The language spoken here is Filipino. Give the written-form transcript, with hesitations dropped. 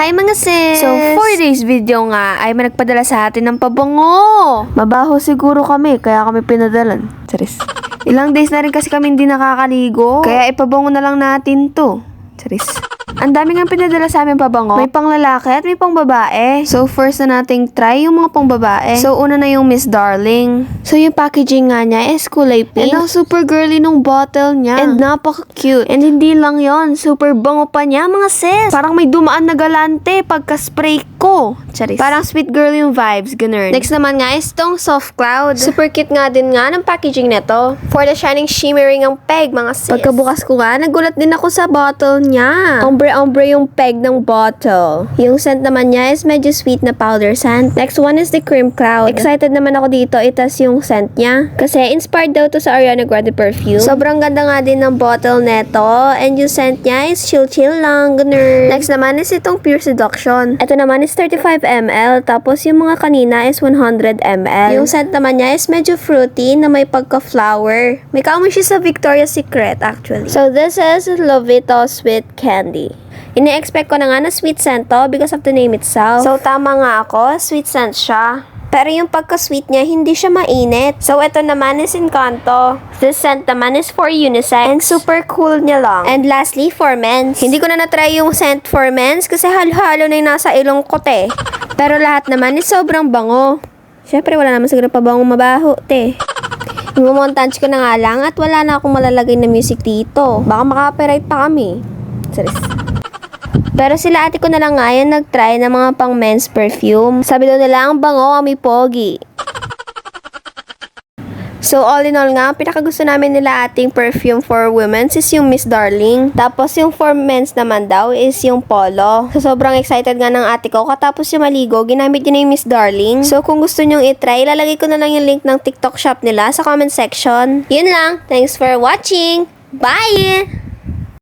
Hi mga sis! So, for today's video nga, ay may nagpadala sa atin ng pabango. Mabaho siguro kami, kaya kami pinadalan. Charis. Ilang days na rin kasi kami hindi nakakaligo, kaya ipabango na lang natin to. Charis. Ang dami nga pinadala sa amin pabango. May pang lalaki at may pang babae. So, first na nating try yung mga pang babae. So, una na yung Miss Darling. So, yung packaging nga niya is kulay pink. And ang super girly nung bottle niya. And napaka-cute. And hindi lang yon, super bango pa niya, mga sis. Parang may dumaan na galante pagka-spray ko. Charis. Parang sweet girl yung vibes, ganun. Next naman nga is tong Soft Cloud. Super cute nga din nga ng packaging nito. For the shining shimmering ang peg, mga sis. Pagkabukas ko nga, nagulat din ako sa bottle niya. Ombre yung peg ng bottle. Yung scent naman niya is medyo sweet na powder scent. Next one is the Cream Cloud. Excited naman ako dito itas yung scent niya. Kasi inspired daw to sa Ariana Grande perfume. Sobrang ganda nga din ng bottle neto. And yung scent niya is chill lang. Ganun. Next naman is itong Pure Seduction. Ito naman is 35 ml. Tapos yung mga kanina is 100 ml. Yung scent naman niya is medyo fruity na may pagka-flower. May kaamoy siya sa Victoria's Secret actually. So this is Lovito Sweet Candy. Ini-expect ko na nga na sweet scent to because of the name itself. So, tama nga ako. Sweet scent siya. Pero yung pagka-sweet niya, hindi siya mainit. So, ito naman is Encanto. This scent naman is for unisex. And super cool niya lang. And lastly, for men's. Hindi ko na na-try yung scent for men's kasi halo-halo na yung nasa ilong ko, te. Pero lahat naman is sobrang bango. Syempre, wala naman siguro pa bangong mabaho, te. Imumontage ko na nga lang at wala na akong malalagay na music dito. Baka maka-copyright pa kami. Serious. Pero sila ate ko na lang ngayon nag-try ng mga pang men's perfume. Sabi daw nila ang bango, kami pogi. So all in all nga, pinakagusto namin nila ating perfume for women's is yung Miss Darling. Tapos yung for men's naman daw is yung Polo. So sobrang excited nga ng ate ko. Katapos yung maligo, ginamit niya na yung Miss Darling. So kung gusto nyong itry, ilalagay ko na lang yung link ng TikTok shop nila sa comment section. Yun lang. Thanks for watching. Bye!